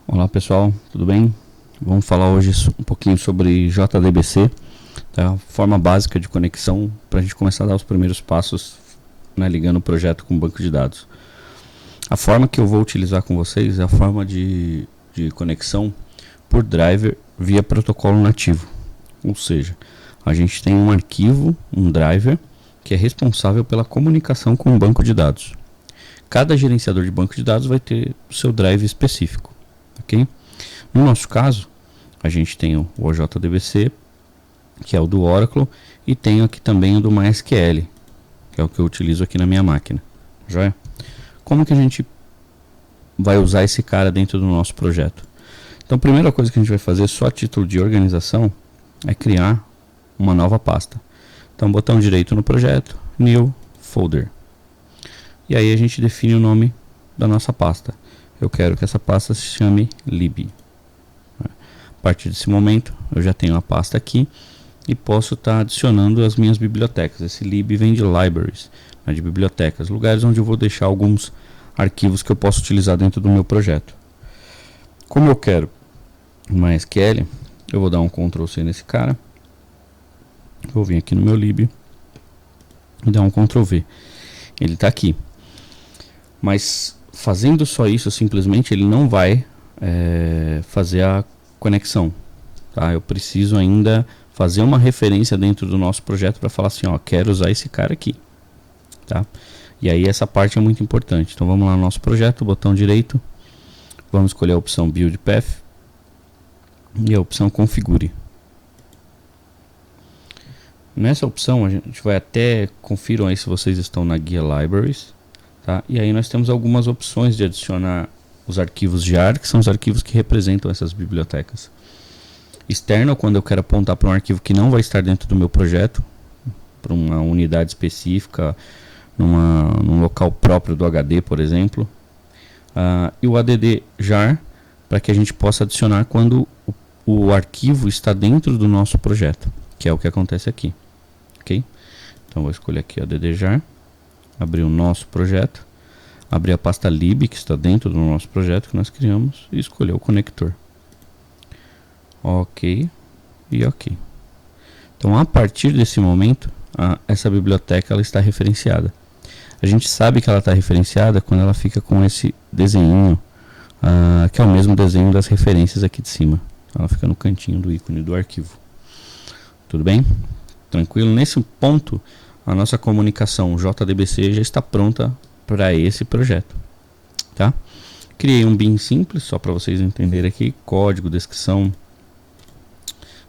Olá pessoal, tudo bem? Vamos falar hoje um pouquinho sobre JDBC, tá? A forma básica de conexão para a gente começar a dar os primeiros passos, né, ligando o projeto com o banco de dados. A forma que eu vou utilizar com vocês é a forma de conexão por driver via protocolo nativo. Ou seja, a gente tem um arquivo, um driver, que é responsável pela comunicação com o banco de dados. Cada gerenciador de banco de dados vai ter o seu drive específico. Okay? No nosso caso, a gente tem o OJDBC, que é o do Oracle, e tenho aqui também o do MySQL, que é o que eu utilizo aqui na minha máquina. Joia? Como que a gente vai usar esse cara dentro do nosso projeto? Então, a primeira coisa que a gente vai fazer, só a título de organização, é criar uma nova pasta. Então, botão direito no projeto, New Folder. E aí a gente define o nome da nossa pasta. Eu quero que essa pasta se chame lib. A partir desse momento, eu já tenho a pasta aqui e posso estar adicionando as minhas bibliotecas. Esse lib vem de libraries, né, de bibliotecas, lugares onde eu vou deixar alguns arquivos que eu posso utilizar dentro do meu projeto. Como eu quero MySQL, eu vou dar um Ctrl+C nesse cara. Vou vir aqui no meu lib e dar um Ctrl+V. Ele está aqui. Mas fazendo só isso, simplesmente ele não vai fazer a conexão. Tá? Eu preciso ainda fazer uma referência dentro do nosso projeto para falar assim, ó, quero usar esse cara aqui. Tá? E aí essa parte é muito importante. Então vamos lá no nosso projeto, botão direito, vamos escolher a opção Build Path e a opção Configure. Nessa opção a gente vai até, confiram aí se vocês estão na guia Libraries, tá? E aí nós temos algumas opções de adicionar os arquivos jar, que são os arquivos que representam essas bibliotecas. Externo, quando eu quero apontar para um arquivo que não vai estar dentro do meu projeto, para uma unidade específica, num local próprio do HD, por exemplo. E o add jar, para que a gente possa adicionar quando o arquivo está dentro do nosso projeto, que é o que acontece aqui. Okay? Então vou escolher aqui add jar, abrir o nosso projeto, abrir a pasta lib que está dentro do nosso projeto que nós criamos e escolher o conector. Ok e ok. Então a partir desse momento, essa biblioteca ela está referenciada. A gente sabe que ela está referenciada quando ela fica com esse desenho, que é o mesmo desenho das referências aqui de cima. Ela fica no cantinho do ícone do arquivo. Tudo bem? Tranquilo? Nesse ponto, a nossa comunicação JDBC já está pronta para esse projeto. Tá? Criei um bin simples, só para vocês entenderem aqui. Código, descrição,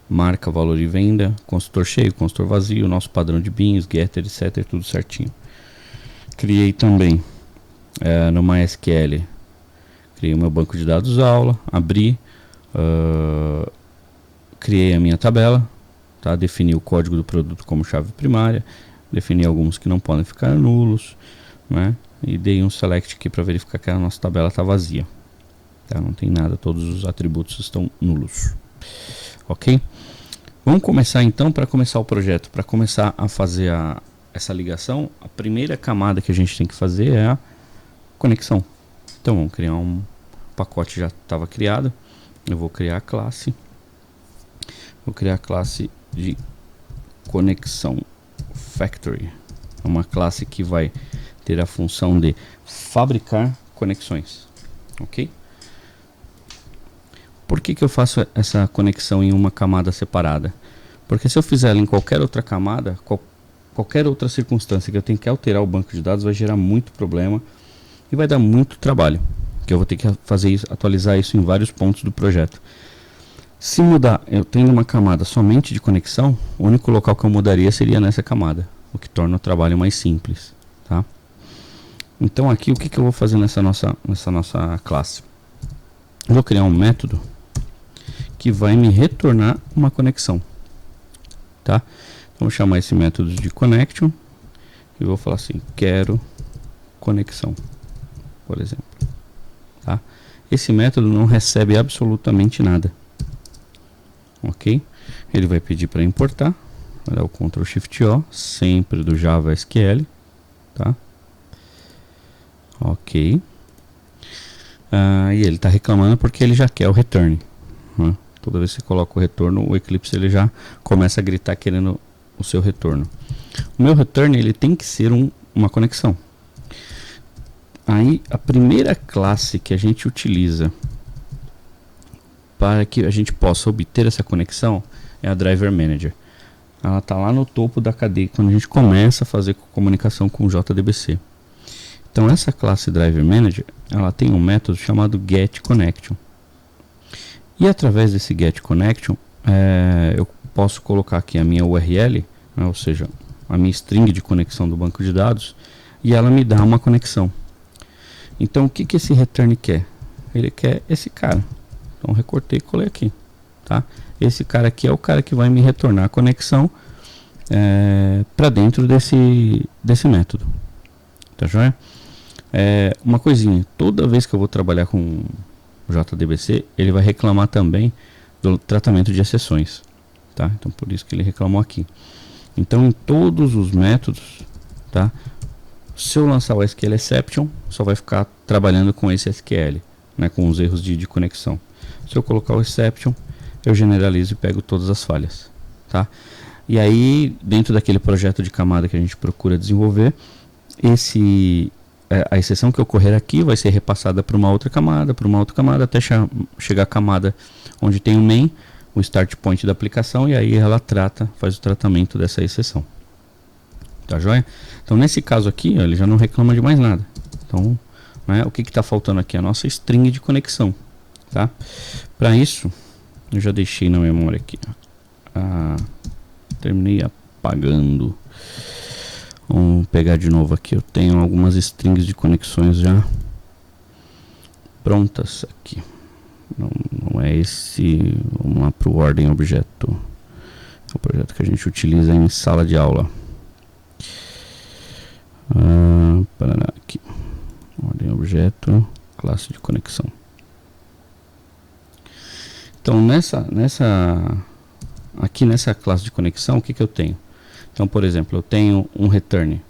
marca, valor de venda, construtor cheio, construtor vazio, nosso padrão de bins, getter, etc. Tudo certinho. Criei também no MySQL. Criei o meu banco de dados aula, abri, criei a minha tabela. Tá? Defini o código do produto como chave primária, defini alguns que não podem ficar nulos, né? E dei um select aqui para verificar que a nossa tabela está vazia, tá? Não tem nada, todos os atributos estão nulos. Ok? Vamos começar então. Para começar o projeto, para começar a fazer essa ligação, a primeira camada que a gente tem que fazer é a conexão. Então vamos criar um pacote, já estava criado. Eu vou criar a classe. Vou criar a classe de conexão factory. É uma classe que vai ter a função de fabricar conexões. Ok? Por que eu faço essa conexão em uma camada separada? Porque se eu fizer ela em qualquer outra camada, qualquer outra circunstância que eu tenho que alterar o banco de dados, vai gerar muito problema e vai dar muito trabalho, que eu vou ter que fazer isso, atualizar isso em vários pontos do projeto. Se mudar, eu tendo uma camada somente de conexão, o único local que eu mudaria seria nessa camada, o que torna o trabalho mais simples, tá? Então aqui o que eu vou fazer nessa nossa classe? Eu vou criar um método que vai me retornar uma conexão, tá? Então vou chamar esse método de connection e vou falar assim, quero conexão, por exemplo, tá? Esse método não recebe absolutamente nada. Ok? Ele vai pedir para importar. Vai dar o Ctrl Shift O, sempre do Java SQL, tá? Ok. E ele está reclamando porque ele já quer o return, né? Toda vez que você coloca o retorno, o Eclipse ele já começa a gritar querendo o seu retorno. O meu return ele tem que ser uma conexão. Aí a primeira classe que a gente utiliza para que a gente possa obter essa conexão é a Driver Manager. Ela está lá no topo da cadeia quando a gente começa a fazer comunicação com o JDBC. Então essa classe Driver Manager ela tem um método chamado getConnection. E através desse getConnection eu posso colocar aqui a minha URL, né, ou seja, a minha string de conexão do banco de dados, e ela me dá uma conexão. Então o que esse return quer? Ele quer esse cara. Então recortei e colei aqui, tá? Esse cara aqui é o cara que vai me retornar a conexão para dentro desse método, tá joia? Uma coisinha, toda vez que eu vou trabalhar com o JDBC, ele vai reclamar também do tratamento de exceções, tá? Então por isso que ele reclamou aqui. Então em todos os métodos, tá? Se eu lançar o SQL Exception, só vai ficar trabalhando com esse SQL, né, com os erros de conexão. Se eu colocar o Exception, eu generalizo e pego todas as falhas, tá? E aí, dentro daquele projeto de camada que a gente procura desenvolver, a exceção que ocorrer aqui vai ser repassada para uma outra camada, até chegar a camada onde tem o main, o start point da aplicação, e aí ela faz o tratamento dessa exceção. Tá joia? Então nesse caso aqui, ó, ele já não reclama de mais nada. Então, né, o que está faltando aqui? A nossa string de conexão, tá? Para isso, eu já deixei na memória aqui. Terminei apagando. Vamos pegar de novo aqui. Eu tenho algumas strings de conexões já prontas aqui. Não é esse. Vamos lá para o ordem objeto. É o projeto que a gente utiliza em sala de aula. Aqui. Ordem objeto, classe de conexão. Então aqui nessa classe de conexão, o que eu tenho? Então, por exemplo, eu tenho um return,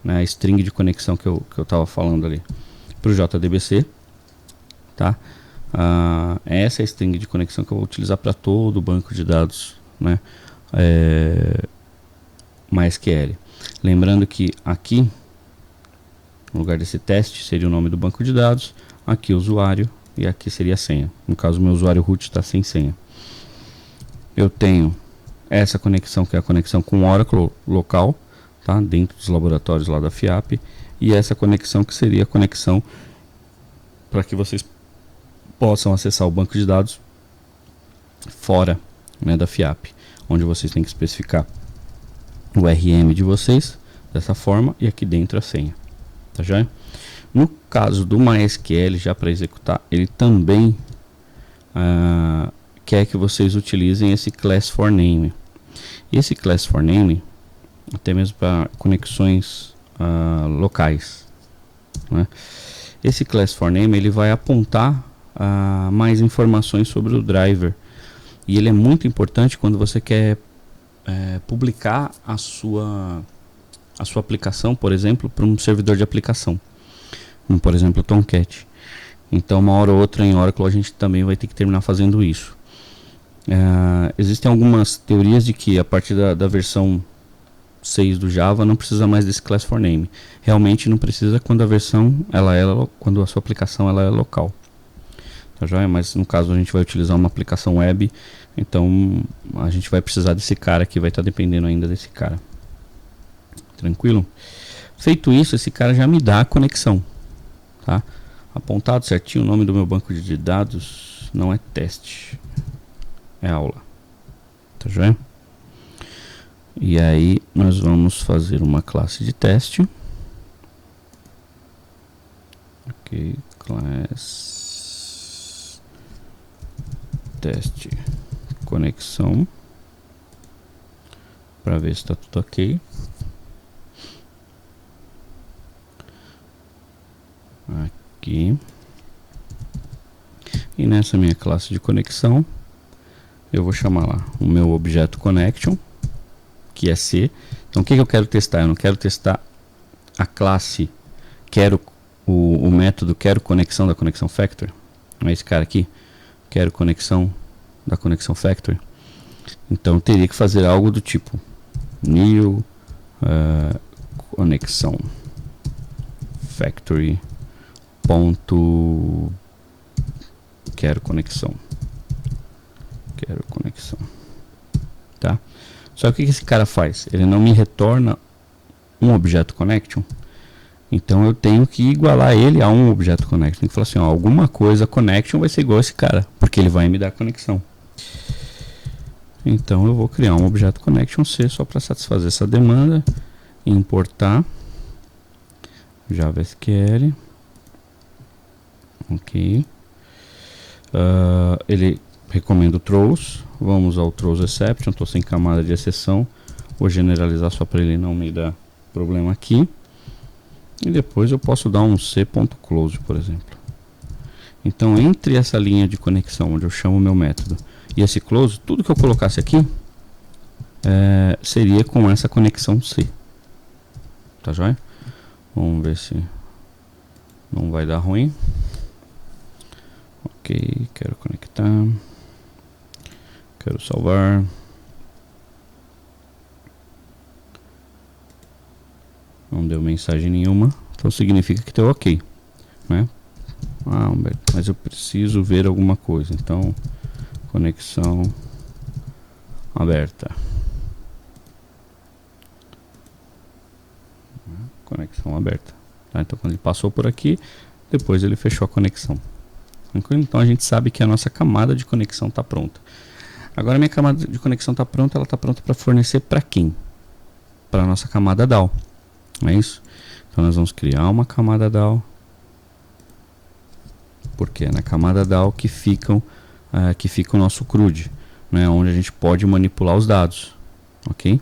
né, a string de conexão que eu estava falando ali, para o JDBC, tá? Essa é a string de conexão que eu vou utilizar para todo o banco de dados, né, MySQL. Lembrando que aqui, no lugar desse teste, seria o nome do banco de dados, aqui o usuário e aqui seria a senha. No caso, o meu usuário root está sem senha. Eu tenho essa conexão, que é a conexão com o Oracle local, tá? Dentro dos laboratórios lá da FIAP, e essa conexão que seria a conexão para que vocês possam acessar o banco de dados fora, né, da FIAP, onde vocês têm que especificar o RM de vocês dessa forma e aqui dentro a senha, tá joia? No caso do MySQL, já para executar, ele também quer que vocês utilizem esse class for name. E esse class for name, até mesmo para conexões locais, né? Esse class for name ele vai apontar mais informações sobre o driver, e ele é muito importante quando você quer publicar a sua aplicação, por exemplo, para um servidor de aplicação, como por exemplo o Tomcat. Então uma hora ou outra em Oracle a gente também vai ter que terminar fazendo isso. Existem algumas teorias de que a partir da versão 6 do Java não precisa mais desse class for name. Realmente não precisa quando a versão quando a sua aplicação ela é local, tá joia? Mas no caso a gente vai utilizar uma aplicação web, então a gente vai precisar desse cara que vai estar dependendo ainda desse cara. Tranquilo? Feito isso, esse cara já me dá a conexão, tá? Apontado certinho, o nome do meu banco de dados não é teste, é aula, tá joia? E aí nós vamos fazer uma classe de teste. Ok, class teste conexão, para ver se está tudo ok. Aqui. E nessa minha classe de conexão eu vou chamar lá o meu objeto connection, que é C. Então o que eu quero testar? Eu não quero testar a classe, quero o método quero conexão da conexão factory, é esse cara aqui, quero conexão da conexão factory, então teria que fazer algo do tipo new conexão factory ponto quero conexão, tá? Só que o que esse cara faz? Ele não me retorna um objeto connection, então eu tenho que igualar ele a um objeto connection. Tem que falar assim, ó, alguma coisa connection vai ser igual a esse cara, porque ele vai me dar conexão. Então eu vou criar um objeto connection C só para satisfazer essa demanda, importar JavaSQL, ok. Ele recomenda o throws, vamos ao throws exception, estou sem camada de exceção, vou generalizar só para ele não me dar problema aqui, e depois eu posso dar um c.close, por exemplo. Então entre essa linha de conexão onde eu chamo o meu método e esse close, tudo que eu colocasse aqui seria com essa conexão C, tá joia? Vamos ver se não vai dar ruim. Ok, quero conectar, quero salvar. Não deu mensagem nenhuma, então significa que deu ok, né? Ah, mas eu preciso ver alguma coisa, então conexão aberta, conexão aberta, tá? Então quando ele passou por aqui, depois ele fechou a conexão. Então a gente sabe que a nossa camada de conexão está pronta. Agora minha camada de conexão está pronta, ela está pronta para fornecer para quem? Para a nossa camada DAO, não é isso? Então nós vamos criar uma camada DAO, porque é na camada DAO que fica o nosso CRUD, né, onde a gente pode manipular os dados, ok?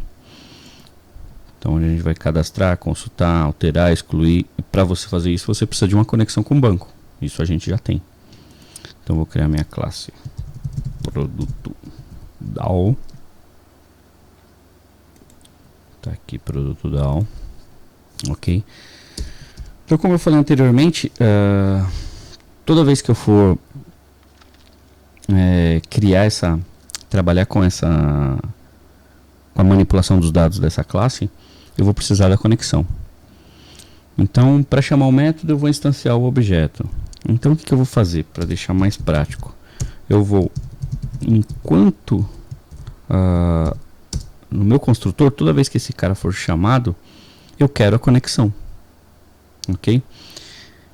Então onde a gente vai cadastrar, consultar, alterar, excluir. E para você fazer isso você precisa de uma conexão com o banco, isso a gente já tem. Então vou criar minha classe produto DAO, tá aqui produto DAO, ok? Então como eu falei anteriormente, toda vez que eu for trabalhar com a manipulação dos dados dessa classe, eu vou precisar da conexão. Então para chamar o método eu vou instanciar o objeto. Então o que eu vou fazer para deixar mais prático? Eu vou, enquanto no meu construtor, toda vez que esse cara for chamado, eu quero a conexão, ok?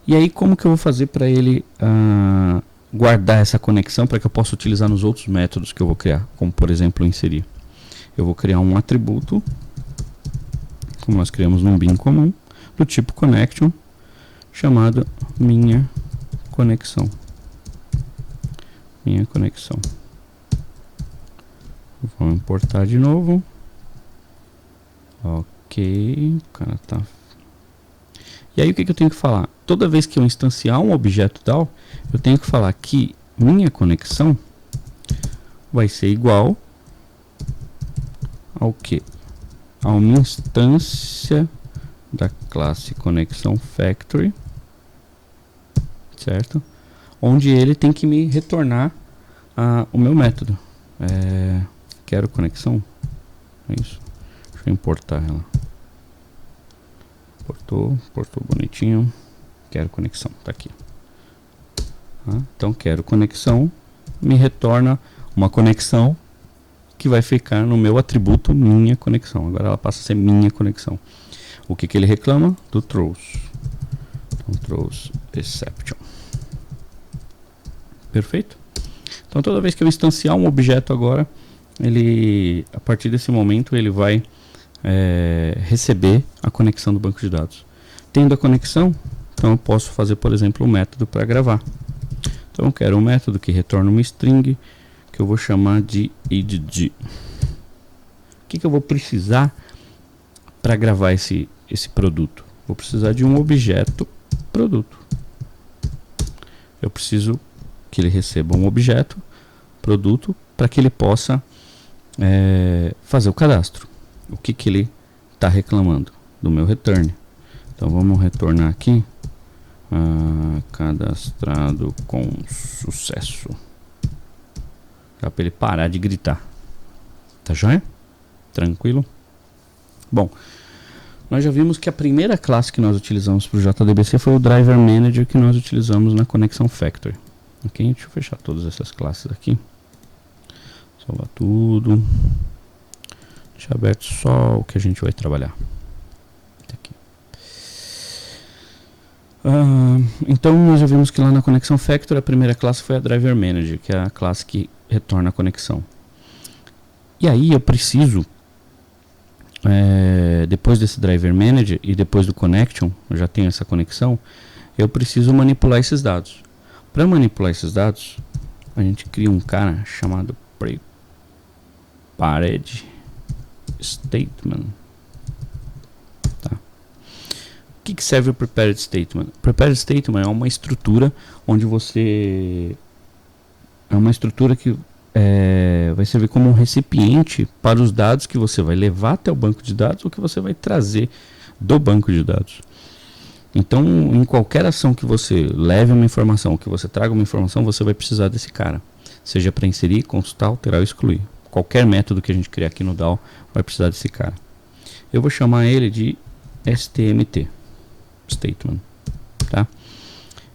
E aí como que eu vou fazer para ele guardar essa conexão para que eu possa utilizar nos outros métodos que eu vou criar, como por exemplo inserir? Eu vou criar um atributo, como nós criamos num bin comum, do tipo connection, chamado minha conexão. Vou importar de novo. Ok, o cara tá. E aí o que eu tenho que falar? Toda vez que eu instanciar um objeto tal, eu tenho que falar que minha conexão vai ser igual ao que? A uma instância da classe conexão factory, certo? Onde ele tem que me retornar o meu método. Quero conexão, é isso. Deixa eu importar ela. Portou bonitinho. Quero conexão, tá aqui. Então quero conexão, me retorna uma conexão que vai ficar no meu atributo minha conexão. Agora ela passa a ser minha conexão. O que ele reclama? Do throws. Então throws exception. Perfeito? Então toda vez que eu instanciar um objeto agora, a partir desse momento ele vai receber a conexão do banco de dados. Tendo a conexão, então eu posso fazer, por exemplo, um método para gravar. Então eu quero um método que retorna uma string que eu vou chamar de id. O que eu vou precisar para gravar esse produto? Vou precisar de um objeto produto. Eu preciso que ele receba um objeto produto para que ele possa fazer o cadastro. O que ele está reclamando? Do meu return. Então vamos retornar aqui Cadastrado com sucesso. Dá para ele parar de gritar. Tá joia? Tranquilo? Bom, nós já vimos que a primeira classe que nós utilizamos para o JDBC foi o Driver Manager que nós utilizamos na Connection Factory. Ok? Deixa eu fechar todas essas classes aqui. Salvar tudo. Deixa aberto só o que a gente vai trabalhar. Aqui. Então nós já vimos que lá na Connection Factory a primeira classe foi a Driver Manager, que é a classe que retorna a conexão. E aí eu preciso, depois desse Driver Manager e depois do Connection, eu já tenho essa conexão, eu preciso manipular esses dados. Para manipular esses dados, a gente cria um cara chamado Prepared Statement. Tá. O que serve o Prepared Statement? Prepared Statement é uma estrutura onde você... É uma estrutura que vai servir como um recipiente para os dados que você vai levar até o banco de dados ou que você vai trazer do banco de dados. Então, em qualquer ação que você leve uma informação, que você traga uma informação, você vai precisar desse cara. Seja para inserir, consultar, alterar ou excluir. Qualquer método que a gente criar aqui no DAO vai precisar desse cara. Eu vou chamar ele de STMT. Statement. Tá?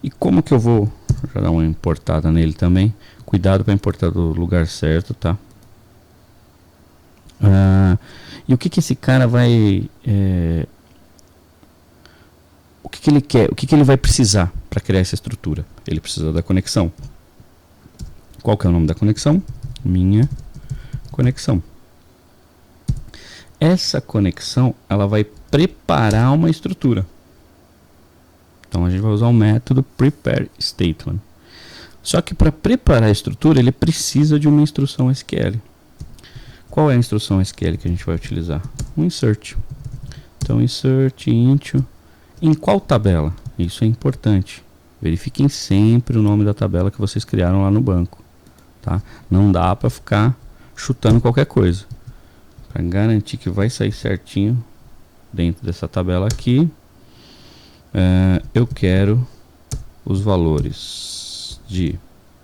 E como que eu vou... Já dar uma importada nele também. Cuidado para importar do lugar certo, tá? E o que esse cara vai... o que ele quer? O que ele vai precisar para criar essa estrutura? Ele precisa da conexão. Qual que é o nome da conexão? Minha conexão. Essa conexão, ela vai preparar uma estrutura. Então a gente vai usar o método Prepare Statement. Só que para preparar a estrutura, ele precisa de uma instrução SQL. Qual é a instrução SQL que a gente vai utilizar? Um insert. Então insert into. Em qual tabela? Isso é importante. Verifiquem sempre o nome da tabela que vocês criaram lá no banco. Tá? Não dá para ficar chutando qualquer coisa. Para garantir que vai sair certinho dentro dessa tabela aqui, eu quero os valores de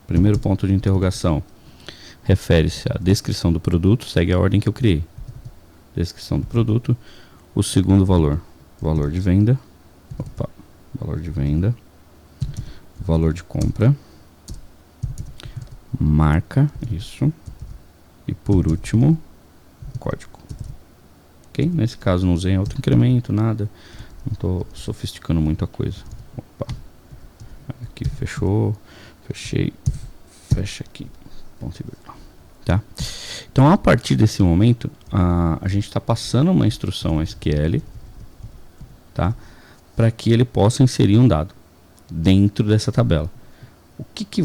primeiro ponto de interrogação. Refere-se à descrição do produto, segue a ordem que eu criei. Descrição do produto. O segundo valor, valor de venda. Valor de venda. Valor de compra. Marca, isso. E por último, código. Ok? Nesse caso não usei auto incremento, nada. Não estou sofisticando muito a coisa. Aqui fechou. Fechei. Fecha aqui. Ponto e vírgula. Tá? Então a partir desse momento a gente está passando uma instrução SQL, tá? Para que ele possa inserir um dado dentro dessa tabela. O que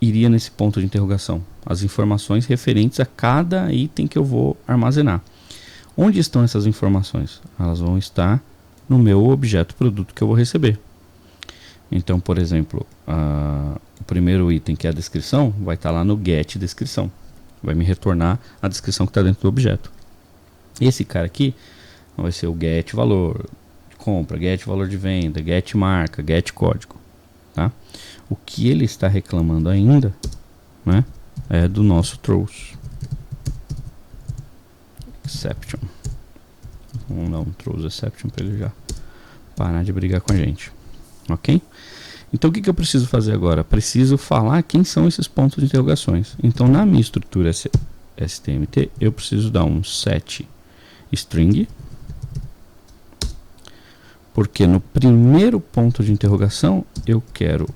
iria nesse ponto de interrogação? As informações referentes a cada item que eu vou armazenar. Onde estão essas informações? Elas vão estar no meu objeto produto que eu vou receber. Então, por exemplo, o primeiro item, que é a descrição, vai estar lá no get descrição. Vai me retornar a descrição que está dentro do objeto. Esse cara aqui vai ser o get valor de compra, get valor de venda, get marca, get código. Tá? O que ele está reclamando ainda, né, é do nosso throws. Exception. Vamos dar um throws exception para ele já parar de brigar com a gente. Ok? Então o que eu preciso fazer agora? Preciso falar quem são esses pontos de interrogações. Então na minha estrutura STMT eu preciso dar um set string, porque no primeiro ponto de interrogação eu quero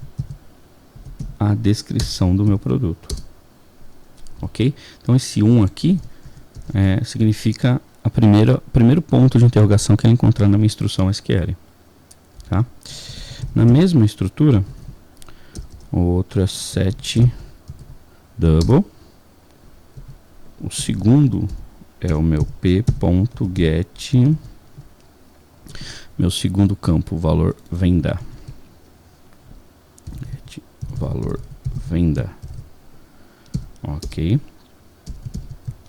a descrição do meu produto. Ok? Então esse 1 aqui significa primeiro ponto de interrogação que ele encontrar na minha instrução SQL. Tá? Na mesma estrutura, o outro é set double. O segundo é o meu p.get. Meu segundo campo, valor venda. Get valor venda. Ok.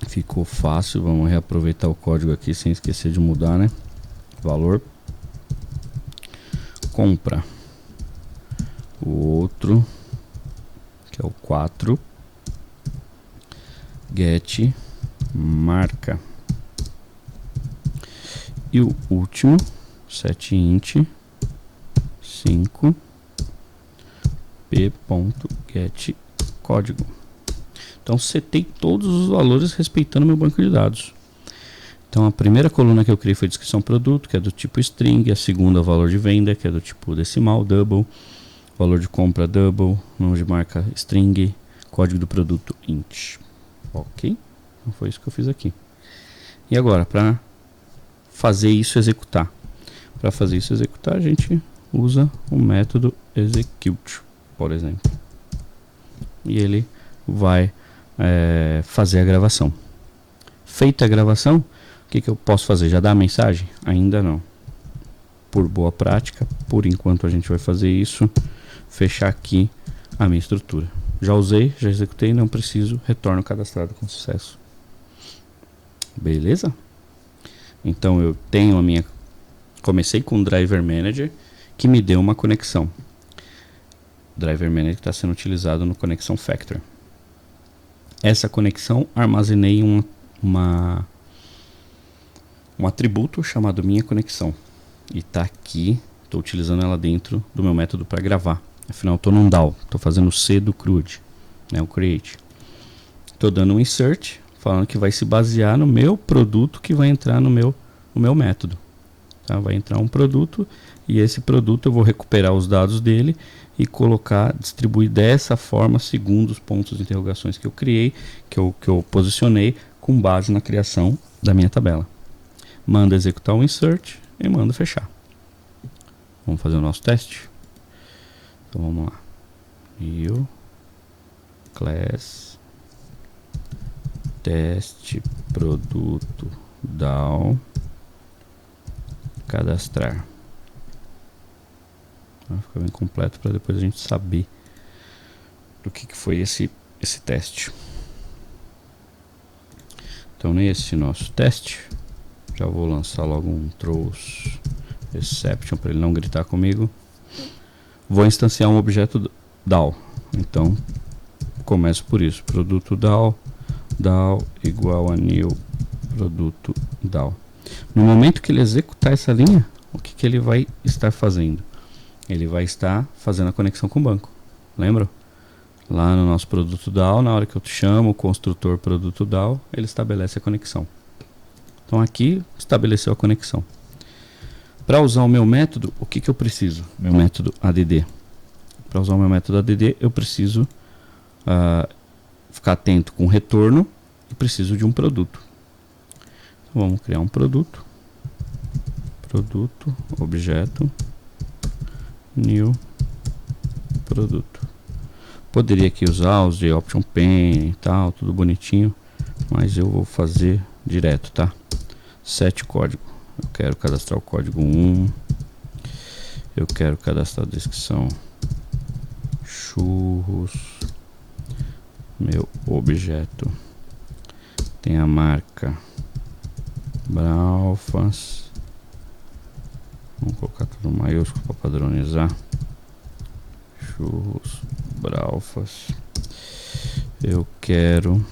Ficou fácil. Vamos reaproveitar o código aqui sem esquecer de mudar, né? Valor compra. o outro, que é o 4, get marca, e o último, setInt 5 p.get código. Então setei todos os valores respeitando meu banco de dados. Então a primeira coluna que eu criei foi descrição produto, que é do tipo string, a segunda valor de venda, que é do tipo decimal, double, valor de compra double, nome de marca string, código do produto int. Ok? Então foi isso que eu fiz aqui. E agora, para fazer isso executar. Para fazer isso executar, a gente usa o método execute, por exemplo. E ele vai fazer a gravação. Feita a gravação, o que eu posso fazer? Já dá a mensagem? Ainda não. Por boa prática, por enquanto a gente vai fazer isso, fechar aqui a minha estrutura. Já usei, já executei, não preciso, retorno cadastrado com sucesso. Beleza? Então eu tenho a minha... Comecei com o Driver Manager, que me deu uma conexão. Driver Manager que está sendo utilizado no Connection Factor. Essa conexão armazenei um atributo chamado minha conexão. E está aqui, estou utilizando ela dentro do meu método para gravar. Afinal, estou num DAO, estou fazendo o C do CRUD, né, o Create. Estou dando um insert, falando que vai se basear no meu produto que vai entrar no meu método. Tá? Vai entrar um produto e esse produto eu vou recuperar os dados dele e colocar, distribuir dessa forma segundo os pontos de interrogações que eu criei, que eu posicionei com base na criação da minha tabela. Manda executar o insert e manda fechar. Vamos fazer o nosso teste? Então vamos lá. New class teste produto DAO cadastrar. Vai ficar bem completo para depois a gente saber do que foi esse teste. Então nesse nosso teste já vou lançar logo um throws exception para ele não gritar comigo. Vou instanciar um objeto DAO. Então começo por isso, produto DAO igual a new produto DAO. No momento que ele executar essa linha, o que ele vai estar fazendo? Ele vai estar fazendo a conexão com o banco. Lembra? Lá no nosso produto DAO, na hora que eu chamo o construtor produto DAO, ele estabelece a conexão. Então aqui estabeleceu a conexão. Para usar o meu método, o que eu preciso? Meu método ADD. Para usar o meu método ADD, eu preciso ficar atento com o retorno e preciso de um produto. Então vamos criar um produto. Produto, objeto, new produto. Poderia aqui usar os de option pane e tal, tudo bonitinho, mas eu vou fazer direto, tá? Set código. Eu quero cadastrar o código 1. Eu quero cadastrar a descrição churros. Meu objeto tem a marca Bralfas. Vamos colocar tudo maiúsculo para padronizar. Churros Bralfas. Eu quero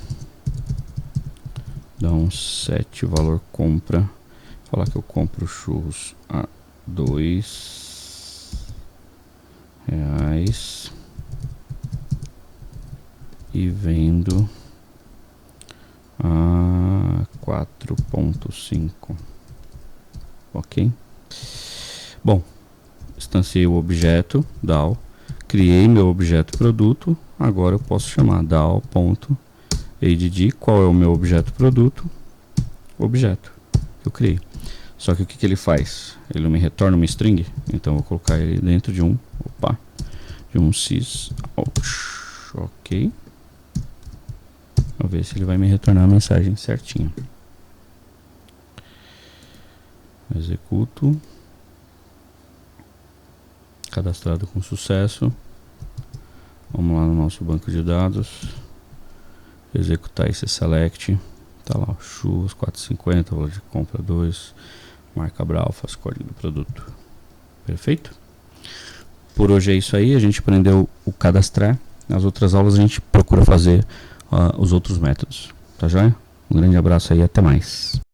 dar um set valor compra. Falar que eu compro churros a R$2 e vendo a 4.5. Ok? Bom, instanciei o objeto DAO, criei meu objeto produto, agora eu posso chamar DAO.add. Qual é o meu objeto produto? Objeto que eu criei. Só que o que ele faz? Ele me retorna uma string, então eu vou colocar ele dentro de um sysout. Ok. Vou ver se ele vai me retornar a mensagem certinho. Executo. Cadastrado com sucesso. Vamos lá no nosso banco de dados. Executar esse select. Tá lá, churros 450, valor de compra 2, marca Bralfas, código do produto. Perfeito? por hoje é isso aí. A gente aprendeu o cadastrar. Nas outras aulas a gente procura fazer os outros métodos. Tá joia? Um grande abraço aí, até mais.